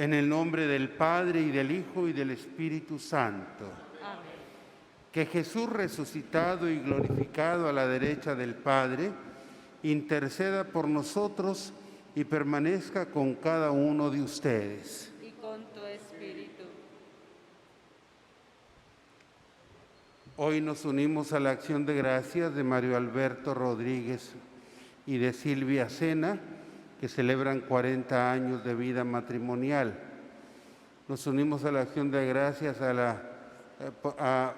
En el nombre del Padre, y del Hijo, y del Espíritu Santo. Amén. Que Jesús resucitado y glorificado a la derecha del Padre, interceda por nosotros y permanezca con cada uno de ustedes. Y con tu espíritu. Hoy nos unimos a la acción de gracias de Mario Alberto Rodríguez y de Silvia Sena, que celebran 40 años de vida matrimonial. Nos unimos a la acción de gracias a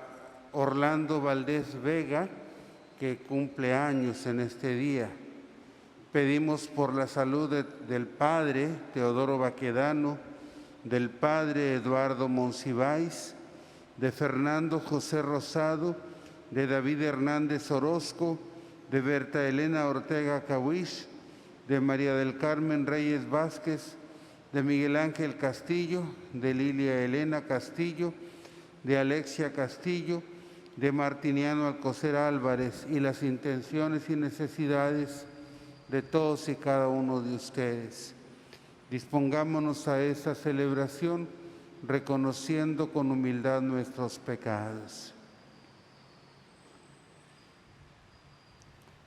Orlando Valdés Vega, que cumple años en este día. Pedimos por la salud del padre Teodoro Baquedano, del padre Eduardo Monsiváis, de Fernando José Rosado, de David Hernández Orozco, de Berta Elena Ortega Cahuich, de María del Carmen Reyes Vázquez, de Miguel Ángel Castillo, de Lilia Elena Castillo, de Alexia Castillo, de Martiniano Alcocer Álvarez, y las intenciones y necesidades de todos y cada uno de ustedes. Dispongámonos a esa celebración reconociendo con humildad nuestros pecados.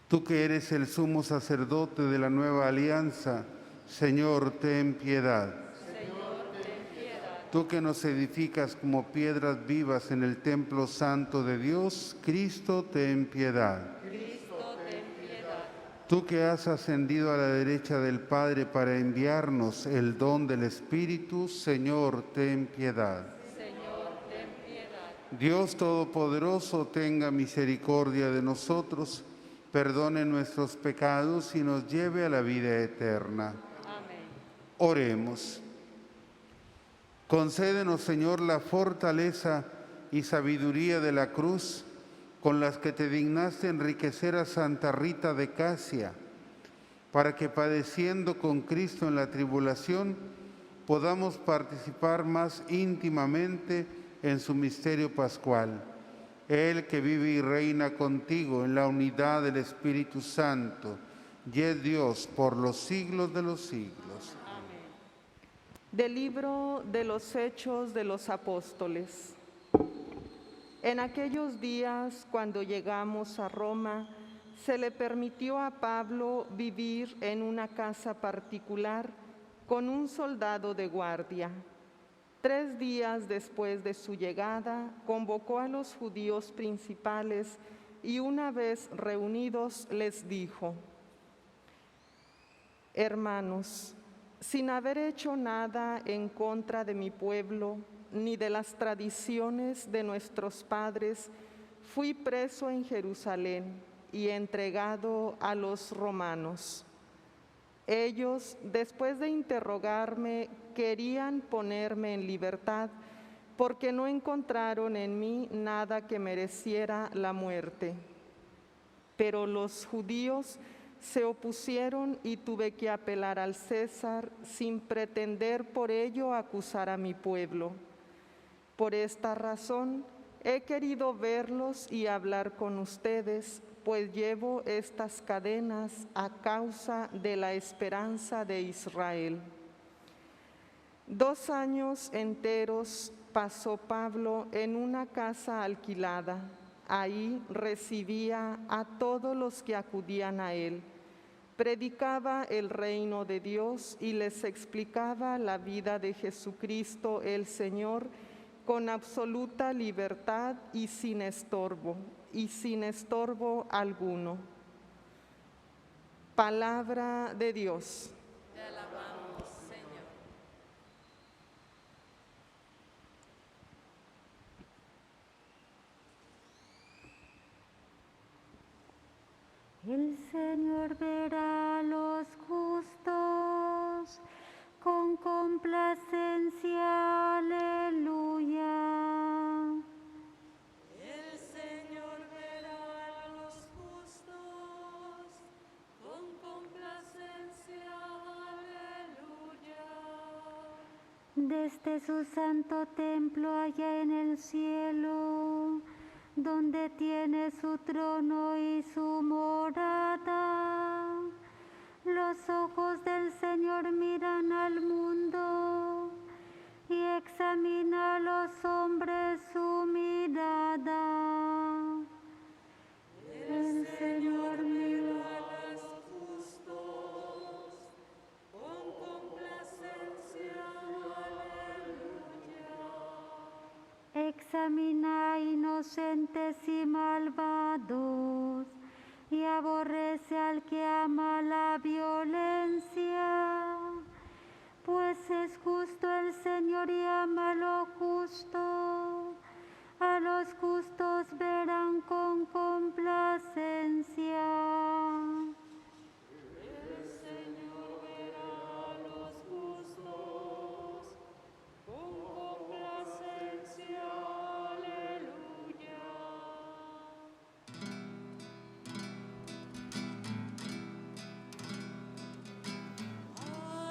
Tú que eres el sumo sacerdote de la nueva alianza, Señor, ten piedad. Señor, ten piedad. Tú que nos edificas como piedras vivas en el templo santo de Dios, Cristo, ten piedad. Cristo, ten piedad. Tú que has ascendido a la derecha del Padre para enviarnos el don del Espíritu, Señor, ten piedad. Señor, ten piedad. Dios Todopoderoso, tenga misericordia de nosotros, perdone nuestros pecados y nos lleve a la vida eterna. Amén. Oremos. Concédenos, Señor, la fortaleza y sabiduría de la cruz con las que te dignaste enriquecer a Santa Rita de Casia, para que padeciendo con Cristo en la tribulación, podamos participar más íntimamente en su misterio pascual. Él que vive y reina contigo en la unidad del Espíritu Santo, y es Dios por los siglos de los siglos. Amén. Del libro de los Hechos de los Apóstoles. En aquellos días, cuando llegamos a Roma, se le permitió a Pablo vivir en una casa particular con un soldado de guardia. 3 días después de su llegada, convocó a los judíos principales y una vez reunidos les dijo: Hermanos, sin haber hecho nada en contra de mi pueblo, ni de las tradiciones de nuestros padres, fui preso en Jerusalén y entregado a los romanos. Ellos, después de interrogarme, querían ponerme en libertad, porque no encontraron en mí nada que mereciera la muerte. Pero los judíos se opusieron y tuve que apelar al César sin pretender por ello acusar a mi pueblo. Por esta razón he querido verlos y hablar con ustedes, pues llevo estas cadenas a causa de la esperanza de Israel. 2 años enteros pasó Pablo en una casa alquilada. Ahí recibía a todos los que acudían a él. Predicaba el reino de Dios y les explicaba la vida de Jesucristo el Señor con absoluta libertad y sin estorbo alguno. Palabra de Dios. Te alabamos, Señor. El Señor verá a los justos con complacencia, aleluya. El Señor verá a los justos con complacencia, aleluya. Desde su santo templo allá en el cielo, donde tiene su trono y su morada, los ojos del Señor miran al mundo examina a los hombres su mirada. El Señor mira a los justos con complacencia. Aleluya. Examina a inocentes y malvados y aborrece al que ama la violencia. Pues es justo el Señor y ama lo justo. A los justos verán con complacencia. El Señor verá a los justos con complacencia. Aleluya.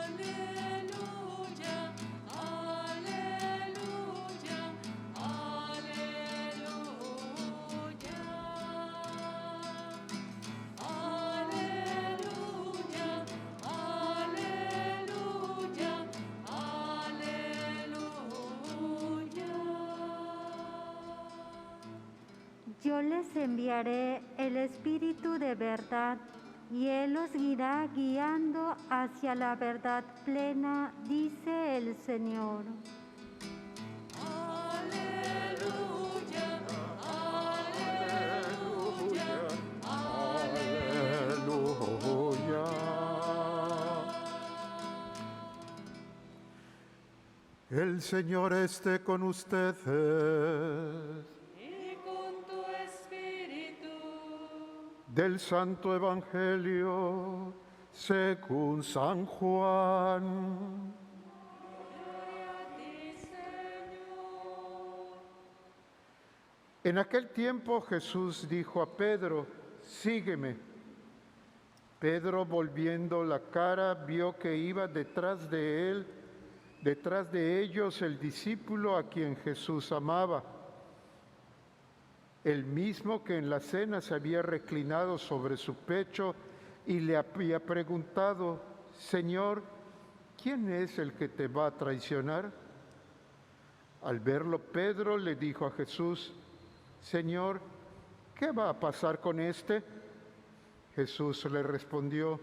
Aleluya, aleluya, aleluya. Aleluya, aleluya, aleluya. Yo les enviaré el Espíritu de verdad, y Él los irá guiando hacia la verdad plena, dice el Señor. Aleluya, aleluya, Aleluya. El Señor esté con ustedes. y con tu espíritu. Del Santo Evangelio según San Juan. Gloria a ti, Señor. En aquel tiempo Jesús dijo a Pedro: sígueme. Pedro, volviendo la cara, vio que iba detrás de ellos el discípulo a quien Jesús amaba, el mismo que en la cena se había reclinado sobre su pecho y le había preguntado: Señor, ¿quién es el que te va a traicionar? Al verlo, Pedro le dijo a Jesús: Señor, ¿qué va a pasar con este? Jesús le respondió: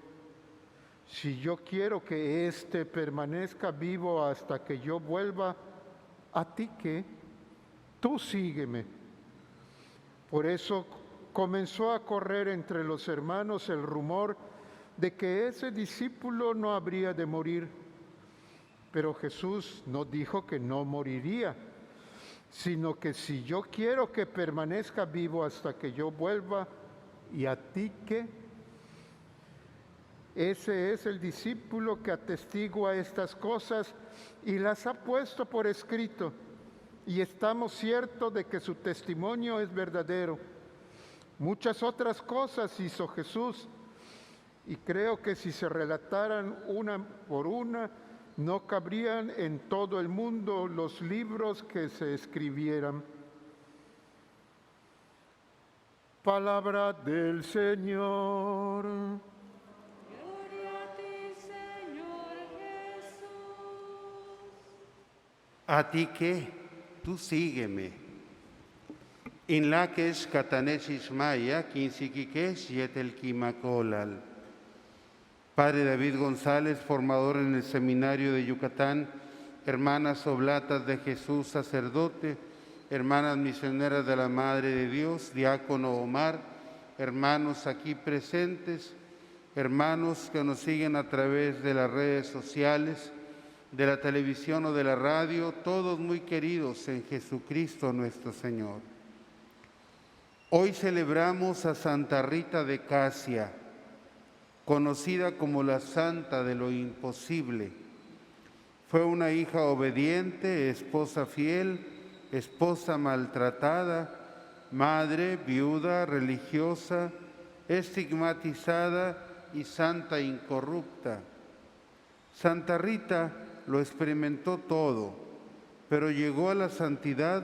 si yo quiero que éste permanezca vivo hasta que yo vuelva, ¿a ti qué? Tú sígueme. Por eso comenzó a correr entre los hermanos el rumor de que ese discípulo no habría de morir. Pero Jesús no dijo que no moriría, sino que si yo quiero que permanezca vivo hasta que yo vuelva, ¿y a ti qué? Ese es el discípulo que atestigua estas cosas y las ha puesto por escrito, y estamos ciertos de que su testimonio es verdadero. Muchas otras cosas hizo Jesús, y creo que si se relataran una por una, no cabrían en todo el mundo los libros que se escribieran. Palabra del Señor. Gloria a ti, Señor Jesús. A ti que, tú sígueme. Inlaques catanesis maya, quinsiquiques yetelquimacolal. Padre David González, formador en el Seminario de Yucatán, hermanas oblatas de Jesús, sacerdote, hermanas misioneras de la Madre de Dios, diácono Omar, hermanos aquí presentes, hermanos que nos siguen a través de las redes sociales, de la televisión o de la radio, todos muy queridos en Jesucristo nuestro Señor. Hoy celebramos a Santa Rita de Casia, conocida como la Santa de lo Imposible. Fue una hija obediente, esposa fiel, esposa maltratada, madre, viuda, religiosa, estigmatizada y santa incorrupta. Santa Rita lo experimentó todo, pero llegó a la santidad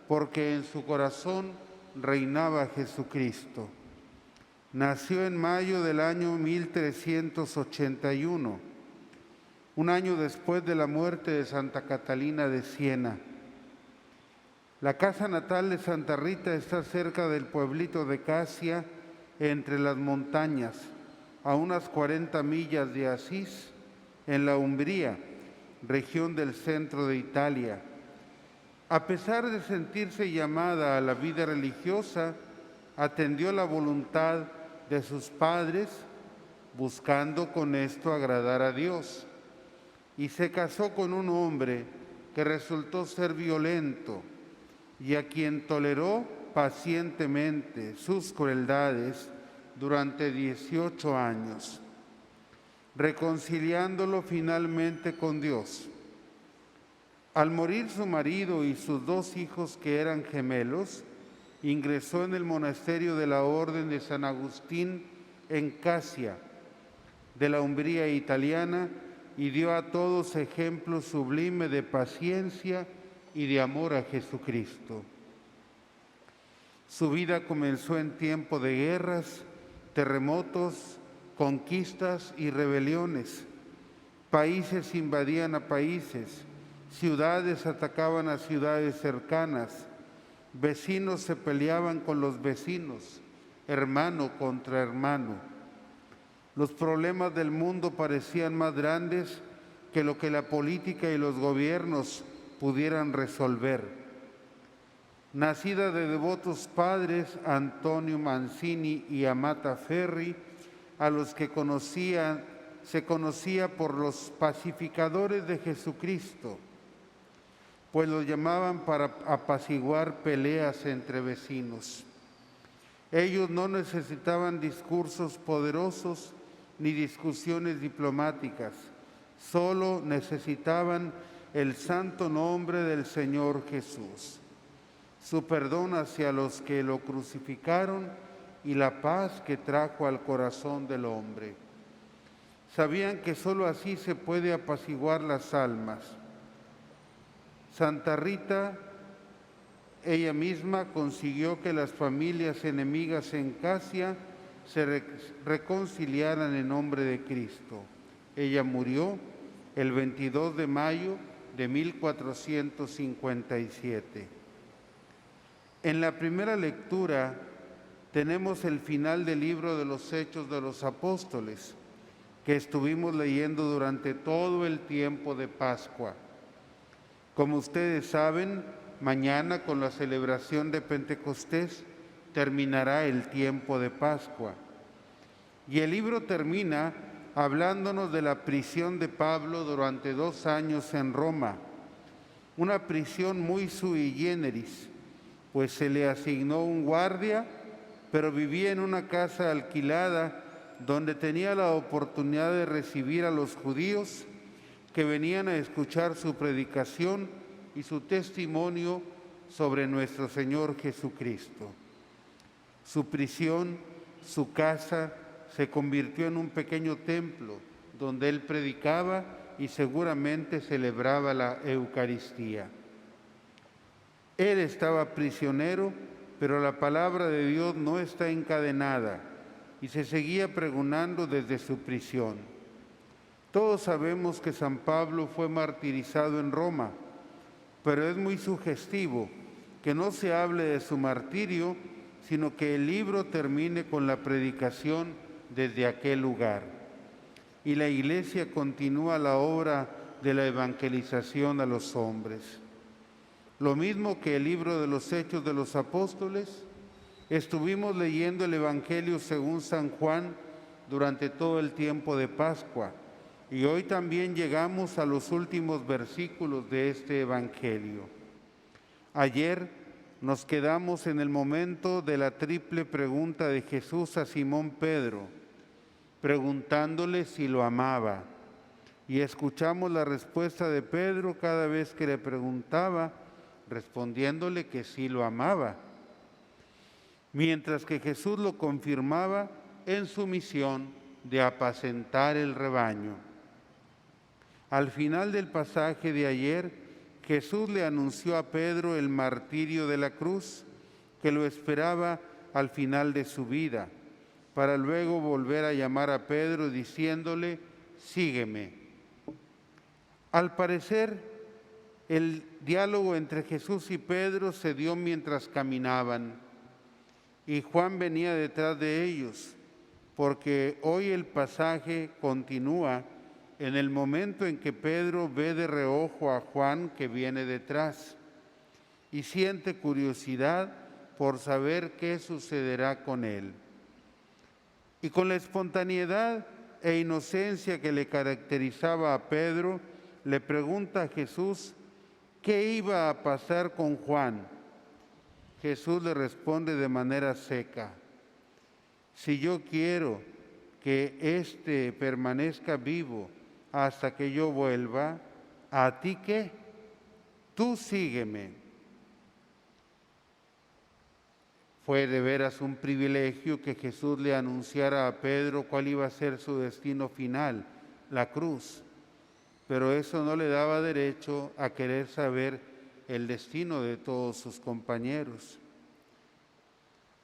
porque en su corazón reinaba Jesucristo. Nació en mayo del año 1381. un año después de la muerte de Santa Catalina de Siena. La casa natal de Santa Rita está cerca del pueblito de Casia, entre las montañas, a unas 40 millas de Asís, en la Umbría, región del centro de Italia. A pesar de sentirse llamada a la vida religiosa, atendió la voluntad de sus padres, buscando con esto agradar a Dios, y se casó con un hombre que resultó ser violento y a quien toleró pacientemente sus crueldades durante 18 años, reconciliándolo finalmente con Dios. Al morir su marido y sus 2 hijos que eran gemelos, ingresó en el monasterio de la Orden de San Agustín en Casia, de la Umbría italiana, y dio a todos ejemplo sublime de paciencia y de amor a Jesucristo. Su vida comenzó en tiempo de guerras, terremotos, conquistas y rebeliones. Países invadían a países, ciudades atacaban a ciudades cercanas, vecinos se peleaban con los vecinos, hermano contra hermano. Los problemas del mundo parecían más grandes que lo que la política y los gobiernos pudieran resolver. Nacida de devotos padres Antonio Mancini y Amata Ferri, a los que se conocía por los pacificadores de Jesucristo, pues los llamaban para apaciguar peleas entre vecinos. Ellos no necesitaban discursos poderosos ni discusiones diplomáticas, solo necesitaban el santo nombre del Señor Jesús, su perdón hacia los que lo crucificaron y la paz que trajo al corazón del hombre. Sabían que solo así se puede apaciguar las almas. Santa Rita, ella misma, consiguió que las familias enemigas en Casia se reconciliaran en nombre de Cristo. Ella murió el 22 de mayo de 1457. En la primera lectura tenemos el final del libro de los Hechos de los Apóstoles, que estuvimos leyendo durante todo el tiempo de Pascua. Como ustedes saben, mañana con la celebración de Pentecostés terminará el tiempo de Pascua. Y el libro termina hablándonos de la prisión de Pablo durante 2 años en Roma, una prisión muy sui generis, pues se le asignó un guardia, pero vivía en una casa alquilada donde tenía la oportunidad de recibir a los judíos que venían a escuchar su predicación y su testimonio sobre nuestro Señor Jesucristo. Su prisión, su casa, se convirtió en un pequeño templo donde él predicaba y seguramente celebraba la Eucaristía. Él estaba prisionero, pero la palabra de Dios no está encadenada y se seguía pregonando desde su prisión. Todos sabemos que San Pablo fue martirizado en Roma, pero es muy sugestivo que no se hable de su martirio, sino que el libro termine con la predicación desde aquel lugar. Y la Iglesia continúa la obra de la evangelización a los hombres. Lo mismo que el libro de los Hechos de los Apóstoles, estuvimos leyendo el Evangelio según San Juan durante todo el tiempo de Pascua, y hoy también llegamos a los últimos versículos de este Evangelio. Ayer nos quedamos en el momento de la triple pregunta de Jesús a Simón Pedro, preguntándole si lo amaba. Y escuchamos la respuesta de Pedro cada vez que le preguntaba, respondiéndole que sí lo amaba, mientras que Jesús lo confirmaba en su misión de apacentar el rebaño. Al final del pasaje de ayer, Jesús le anunció a Pedro el martirio de la cruz, que lo esperaba al final de su vida, para luego volver a llamar a Pedro diciéndole, sígueme. Al parecer, el diálogo entre Jesús y Pedro se dio mientras caminaban y Juan venía detrás de ellos, porque hoy el pasaje continúa en el momento en que Pedro ve de reojo a Juan que viene detrás y siente curiosidad por saber qué sucederá con él. Y con la espontaneidad e inocencia que le caracterizaba a Pedro, le pregunta a Jesús qué iba a pasar con Juan. Jesús le responde de manera seca: si yo quiero que éste permanezca vivo hasta que yo vuelva, ¿a ti qué? Tú sígueme. Fue de veras un privilegio que Jesús le anunciara a Pedro cuál iba a ser su destino final, la cruz. Pero eso no le daba derecho a querer saber el destino de todos sus compañeros.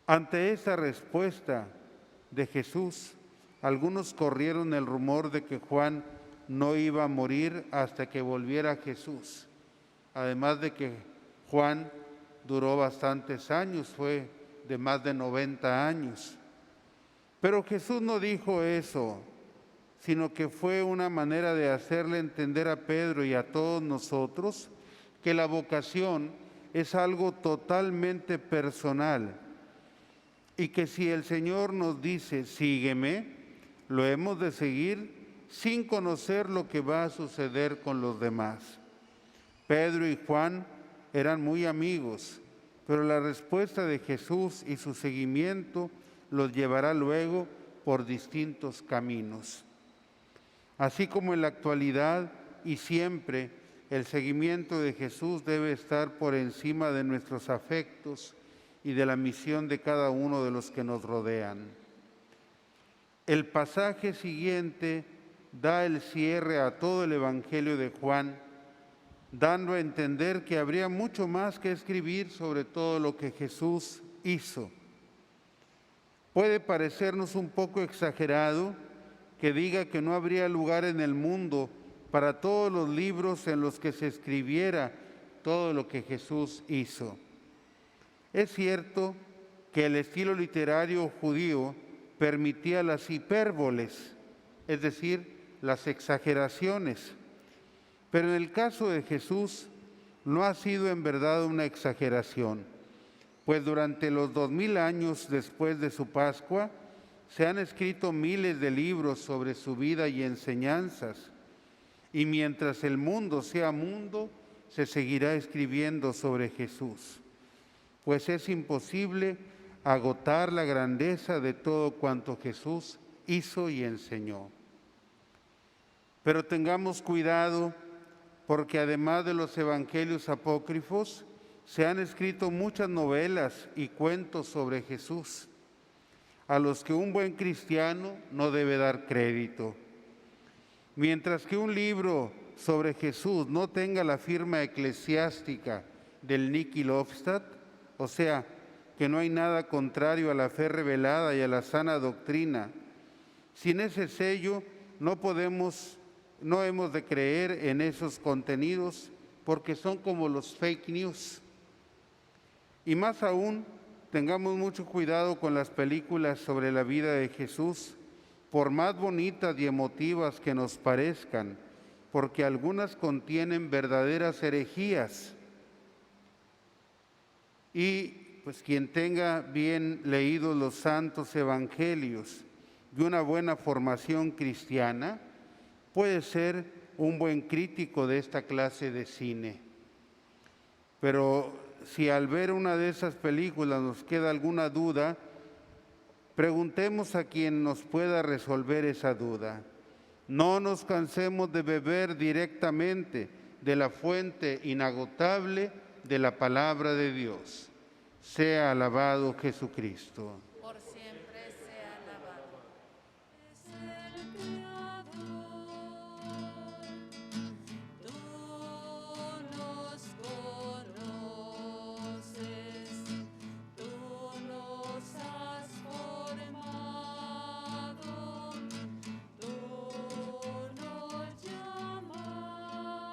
Ante esa respuesta de Jesús, algunos corrieron el rumor de que Juan no iba a morir hasta que volviera Jesús. Además de que Juan duró bastantes años, fue de más de 90 años. Pero Jesús no dijo eso, sino que fue una manera de hacerle entender a Pedro y a todos nosotros que la vocación es algo totalmente personal y que si el Señor nos dice, sígueme, lo hemos de seguir sin conocer lo que va a suceder con los demás. Pedro y Juan eran muy amigos, pero la respuesta de Jesús y su seguimiento los llevará luego por distintos caminos. Así como en la actualidad y siempre, el seguimiento de Jesús debe estar por encima de nuestros afectos y de la misión de cada uno de los que nos rodean. El pasaje siguiente da el cierre a todo el Evangelio de Juan, dando a entender que habría mucho más que escribir sobre todo lo que Jesús hizo. Puede parecernos un poco exagerado que diga que no habría lugar en el mundo para todos los libros en los que se escribiera todo lo que Jesús hizo. Es cierto que el estilo literario judío permitía las hipérboles, es decir, las exageraciones. Pero en el caso de Jesús no ha sido en verdad una exageración, pues durante los 2000 años después de su Pascua se han escrito miles de libros sobre su vida y enseñanzas, y mientras el mundo sea mundo, se seguirá escribiendo sobre Jesús, pues es imposible agotar la grandeza de todo cuanto Jesús hizo y enseñó. Pero tengamos cuidado, porque además de los evangelios apócrifos, se han escrito muchas novelas y cuentos sobre Jesús, a los que un buen cristiano no debe dar crédito. Mientras que un libro sobre Jesús no tenga la firma eclesiástica del Niki Lofstad, o sea, que no hay nada contrario a la fe revelada y a la sana doctrina, sin ese sello no hemos de creer en esos contenidos porque son como los fake news. Y más aún, tengamos mucho cuidado con las películas sobre la vida de Jesús, por más bonitas y emotivas que nos parezcan, porque algunas contienen verdaderas herejías. Y pues quien tenga bien leídos los santos evangelios y una buena formación cristiana, puede ser un buen crítico de esta clase de cine. Pero si al ver una de esas películas nos queda alguna duda, preguntemos a quien nos pueda resolver esa duda. No nos cansemos de beber directamente de la fuente inagotable de la palabra de Dios. Sea alabado Jesucristo. Por siempre sea alabado. Es el Creador. Tú nos conoces, tú nos has formado, tú nos llamaste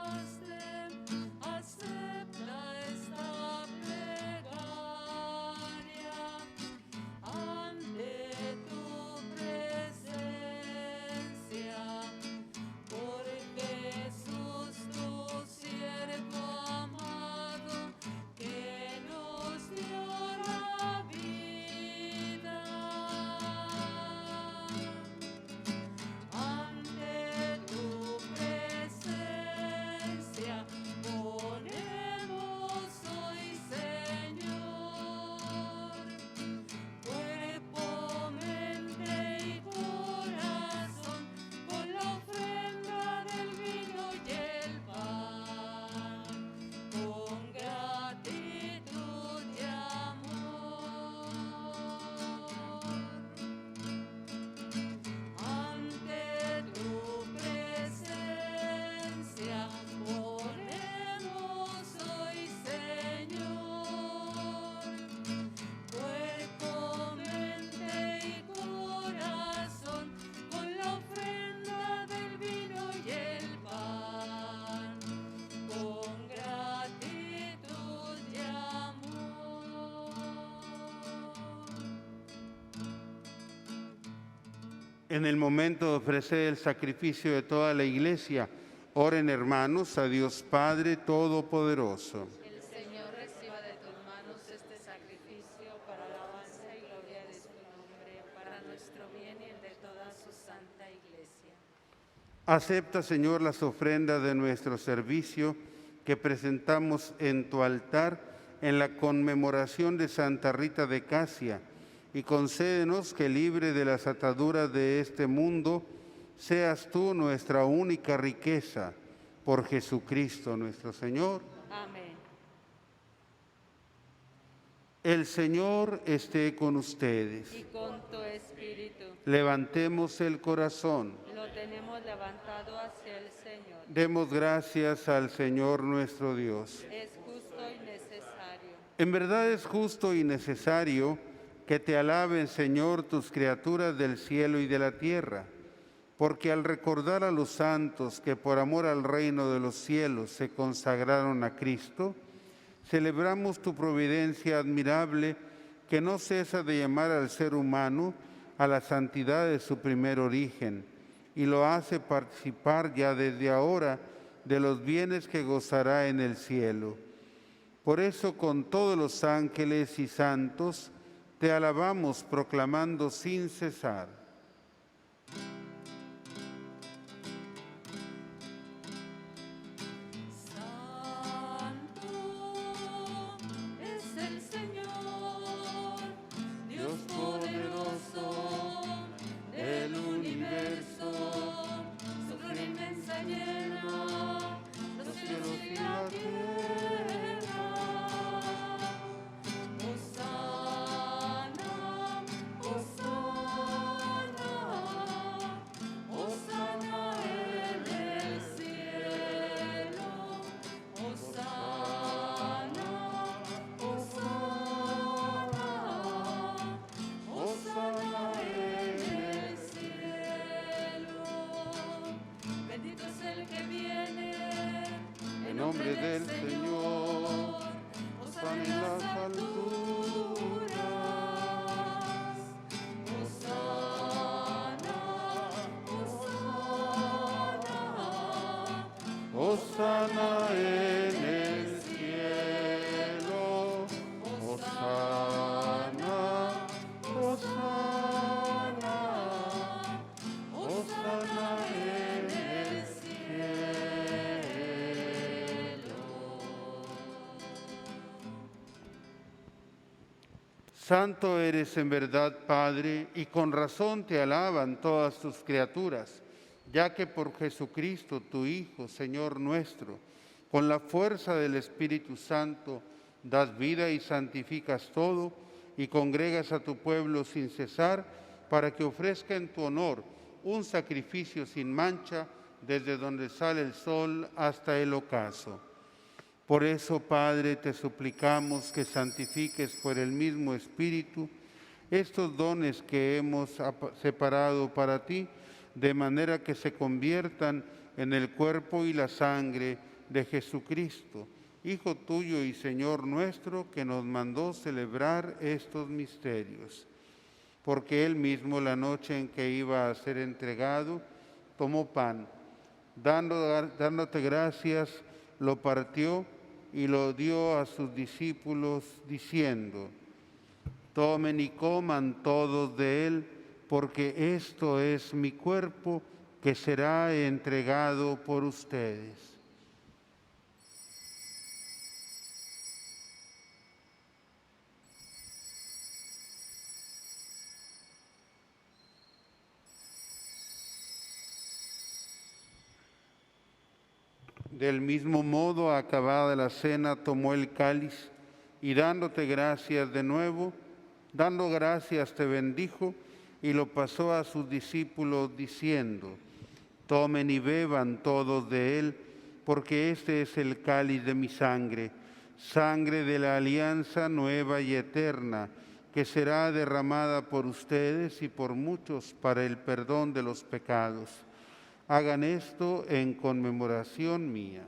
En el momento de ofrecer el sacrificio de toda la Iglesia, oren hermanos a Dios Padre Todopoderoso. El Señor reciba de tus manos este sacrificio para alabanza y gloria de su nombre, para nuestro bien y el de toda su santa Iglesia. Acepta, Señor, las ofrendas de nuestro servicio que presentamos en tu altar en la conmemoración de Santa Rita de Casia, y concédenos que, libre de las ataduras de este mundo, seas tú nuestra única riqueza, por Jesucristo nuestro Señor. Amén. El Señor esté con ustedes. Y con tu espíritu, Levantemos el corazón. lo tenemos levantado hacia el Señor. Demos gracias al Señor nuestro Dios. Es justo y necesario. En verdad es justo y necesario que te alaben, Señor, tus criaturas del cielo y de la tierra, porque al recordar a los santos que por amor al reino de los cielos se consagraron a Cristo, celebramos tu providencia admirable que no cesa de llamar al ser humano a la santidad de su primer origen y lo hace participar ya desde ahora de los bienes que gozará en el cielo. Por eso, con todos los ángeles y santos, te alabamos proclamando sin cesar. Santo es el Señor, Dios poderoso del universo. Su gloria inmensa llena los cielos y la tierra. Hosana, Hosana, Hosana en el cielo. Hosana, Hosana, Hosana en el cielo. Bendito es el que viene En nombre del Señor, Hosana en las alturas. Hosana, Hosana, Hosana en el cielo, Hosana, Hosana, Hosana en el cielo. Santo eres en verdad, Padre, y con razón te alaban todas tus criaturas, ya que por Jesucristo, tu Hijo, Señor nuestro, con la fuerza del Espíritu Santo, das vida y santificas todo, y congregas a tu pueblo sin cesar, para que ofrezca en tu honor un sacrificio sin mancha, desde donde sale el sol hasta el ocaso. Por eso, Padre, te suplicamos que santifiques por el mismo Espíritu estos dones que hemos separado para ti, de manera que se conviertan en el cuerpo y la sangre de Jesucristo, Hijo tuyo y Señor nuestro, que nos mandó celebrar estos misterios. Porque Él mismo, la noche en que iba a ser entregado, tomó pan, dándote gracias, lo partió y lo dio a sus discípulos, diciendo: tomen y coman todos de él, porque esto es mi cuerpo que será entregado por ustedes. Del mismo modo, acabada la cena, tomó el cáliz y dándote gracias de nuevo, dando gracias te bendijo y lo pasó a sus discípulos diciendo: tomen y beban todos de él, porque este es el cáliz de mi sangre, sangre de la alianza nueva y eterna, que será derramada por ustedes y por muchos para el perdón de los pecados. Hagan esto en conmemoración mía.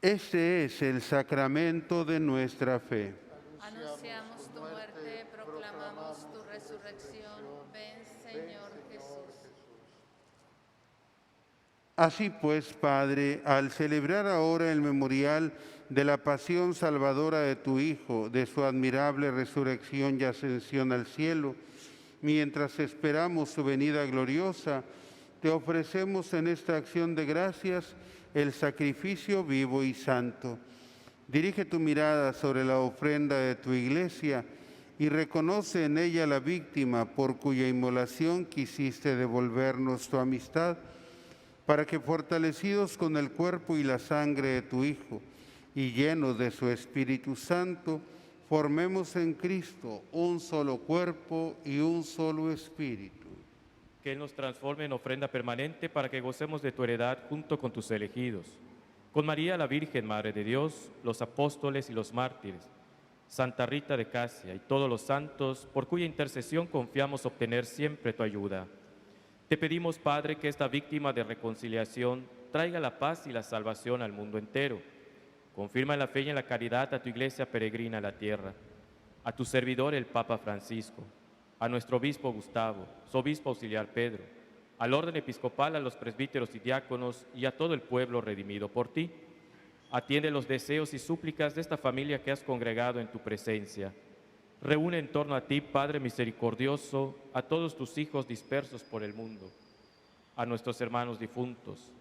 Este es el sacramento de nuestra fe. Anunciamos tu muerte, proclamamos tu resurrección. Ven, Señor Jesús. Así pues, Padre, al celebrar ahora el memorial de la pasión salvadora de tu Hijo, de su admirable resurrección y ascensión al cielo, mientras esperamos su venida gloriosa, te ofrecemos en esta acción de gracias el sacrificio vivo y santo. Dirige tu mirada sobre la ofrenda de tu Iglesia y reconoce en ella la víctima por cuya inmolación quisiste devolvernos tu amistad, para que fortalecidos con el cuerpo y la sangre de tu Hijo y llenos de su Espíritu Santo, formemos en Cristo un solo cuerpo y un solo espíritu. Que Él nos transforme en ofrenda permanente para que gocemos de tu heredad junto con tus elegidos. Con María, la Virgen, Madre de Dios, los apóstoles y los mártires, Santa Rita de Casia y todos los santos, por cuya intercesión confiamos obtener siempre tu ayuda. Te pedimos, Padre, que esta víctima de reconciliación traiga la paz y la salvación al mundo entero. Confirma en la fe y en la caridad a tu Iglesia peregrina a la tierra, a tu servidor el Papa Francisco, a nuestro obispo Gustavo, su obispo auxiliar Pedro, al orden episcopal, a los presbíteros y diáconos y a todo el pueblo redimido por ti. Atiende los deseos y súplicas de esta familia que has congregado en tu presencia. Reúne en torno a ti, Padre misericordioso, a todos tus hijos dispersos por el mundo, a nuestros hermanos difuntos,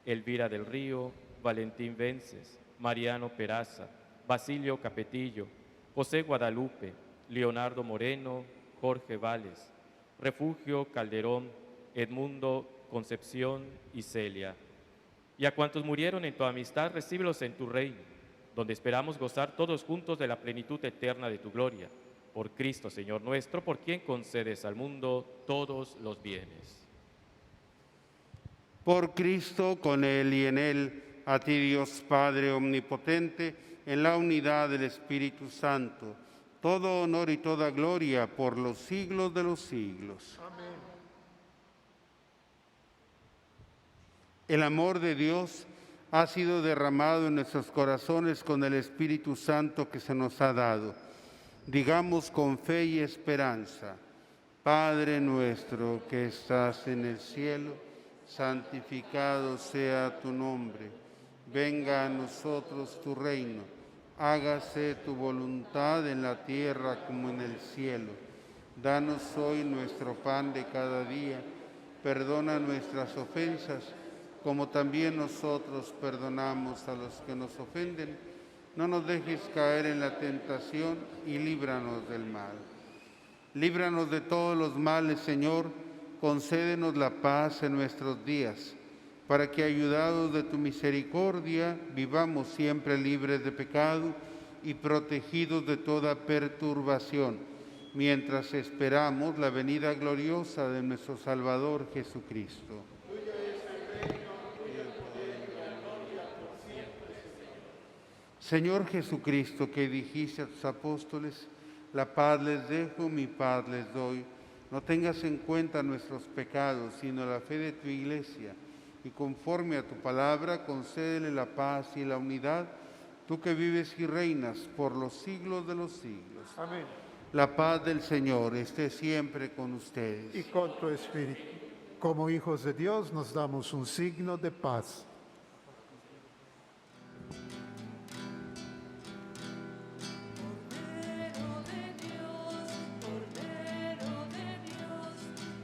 Elvira del Río, Valentín Vences, Mariano Peraza, Basilio Capetillo, José Guadalupe, Leonardo Moreno, Jorge Vales, Refugio Calderón, Edmundo Concepción y Celia. Y a cuantos murieron en tu amistad, recíbelos en tu reino, donde esperamos gozar todos juntos de la plenitud eterna de tu gloria. Por Cristo, Señor nuestro, por quien concedes al mundo todos los bienes. Por Cristo, con Él y en Él, a ti Dios Padre omnipotente, en la unidad del Espíritu Santo, todo honor y toda gloria por los siglos de los siglos. Amén. El amor de Dios ha sido derramado en nuestros corazones con el Espíritu Santo que se nos ha dado. Digamos con fe y esperanza: Padre nuestro que estás en el cielo, santificado sea tu nombre. Venga a nosotros tu reino. Hágase tu voluntad en la tierra como en el cielo. Danos hoy nuestro pan de cada día. Perdona nuestras ofensas, como también nosotros perdonamos a los que nos ofenden. No nos dejes caer en la tentación y líbranos del mal. Líbranos de todos los males, Señor. Concédenos la paz en nuestros días, para que, ayudados de tu misericordia, vivamos siempre libres de pecado y protegidos de toda perturbación, mientras esperamos la venida gloriosa de nuestro Salvador Jesucristo. Señor Jesucristo, que dijiste a tus apóstoles: la paz les dejo, mi paz les doy. No tengas en cuenta nuestros pecados, sino la fe de tu Iglesia, y conforme a tu palabra, concédele la paz y la unidad, tú que vives y reinas por los siglos de los siglos. Amén. La paz del Señor esté siempre con ustedes. Y con tu espíritu. Como hijos de Dios nos damos un signo de paz. Cordero de Dios,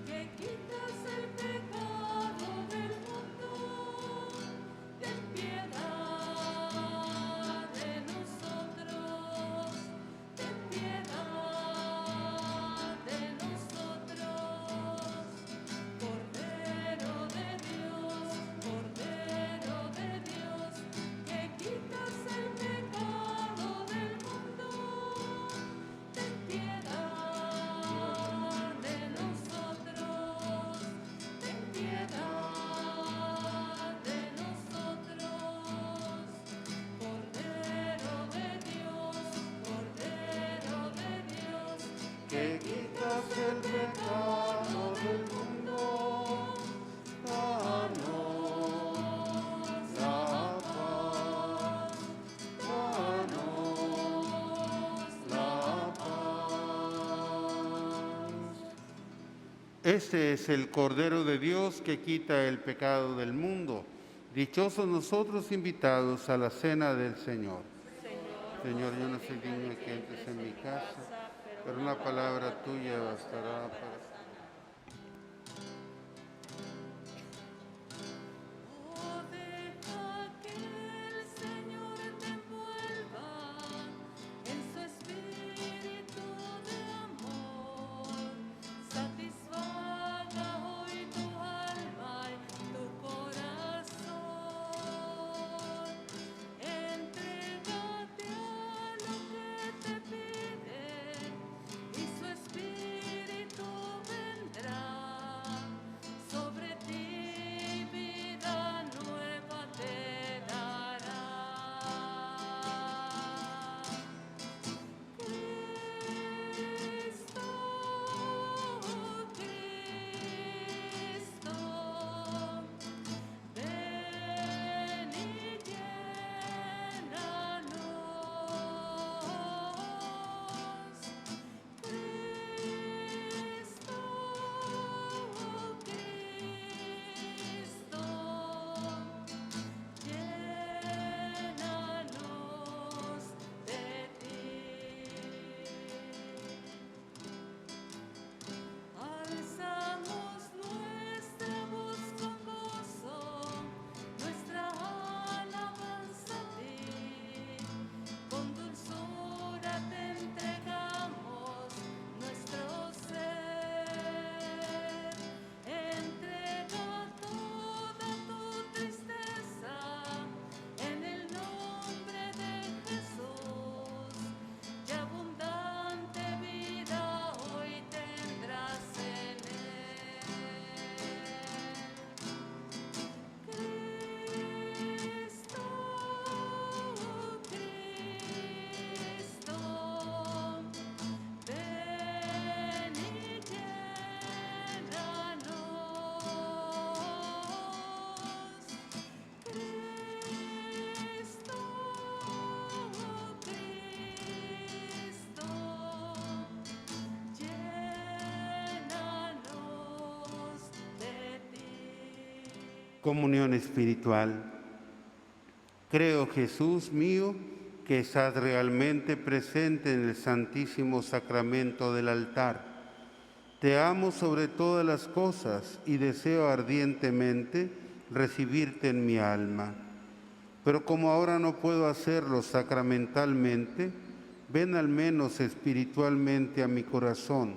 que quitas el pecado del mundo, ten piedad de nosotros, ten piedad de nosotros. Cordero de Dios, Cordero Este es el Cordero de Dios que quita el pecado del mundo. Dichosos nosotros invitados a la cena del Señor. Señor, yo no soy digno de que entres en mi casa, pero una palabra tuya bastará para... Oh, deja que el Señor te envuelva en su espíritu de amor. Satisfaga hoy tu alma y tu corazón. Entrégate a lo que te pide y su espíritu vendrá. Sobre ti vida nueva te dará. Cristo, Cristo, ven y llénanos. Cristo, Cristo, llénanos de ti. Alzamos nuestra voz con gozo, nuestra alabanza a ti. Con dulzura te entregamos nuestro ser. Entrega toda tu tristeza en el nombre de Jesús. Y abundante vida hoy tendrás en él. Cristo, Cristo, ven y llénanos. Cristo, Cristo, llénanos de ti. Comunión espiritual. Creo, Jesús mío, que estás realmente presente en el Santísimo Sacramento del altar. Te amo sobre todas las cosas y deseo ardientemente recibirte en mi alma. Pero como ahora no puedo hacerlo sacramentalmente, ven al menos espiritualmente a mi corazón.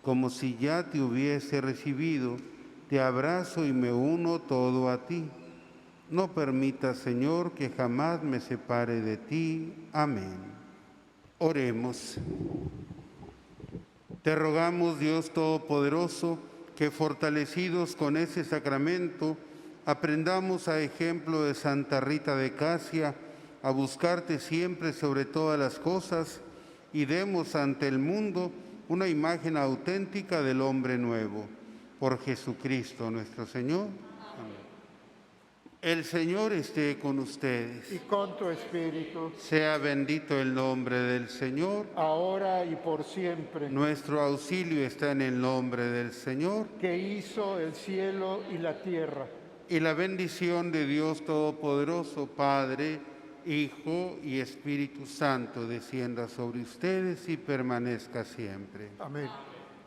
Como si ya te hubiese recibido, te abrazo y me uno todo a ti. No permitas, Señor, que jamás me separe de ti. Amén. Oremos. Te rogamos, Dios Todopoderoso, que fortalecidos con ese sacramento, aprendamos a ejemplo de Santa Rita de Casia a buscarte siempre sobre todas las cosas y demos ante el mundo una imagen auténtica del hombre nuevo. Por Jesucristo nuestro Señor. Amén. El Señor esté con ustedes. Y con tu espíritu, Sea bendito el nombre del Señor. ahora y por siempre, Nuestro auxilio está en el nombre del Señor. que hizo el cielo y la tierra. Y la bendición de Dios Todopoderoso, Padre, Hijo y Espíritu Santo, descienda sobre ustedes y permanezca siempre. Amén.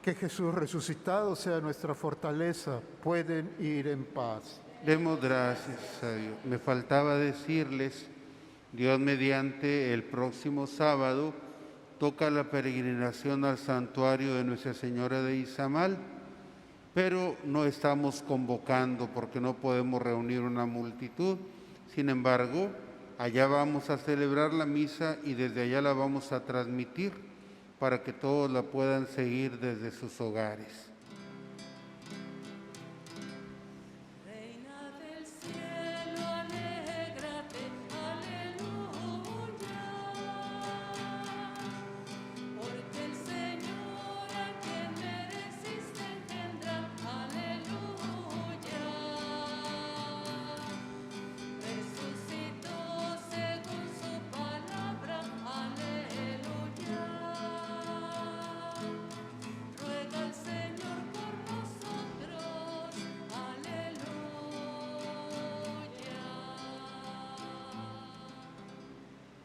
Que Jesús resucitado sea nuestra fortaleza. Pueden ir en paz. Demos gracias a Dios. Me faltaba decirles, Dios mediante, el próximo sábado toca la peregrinación al santuario de Nuestra Señora de Izamal, pero no estamos convocando porque no podemos reunir una multitud. Sin embargo, allá vamos a celebrar la misa y desde allá la vamos a transmitir para que todos la puedan seguir desde sus hogares.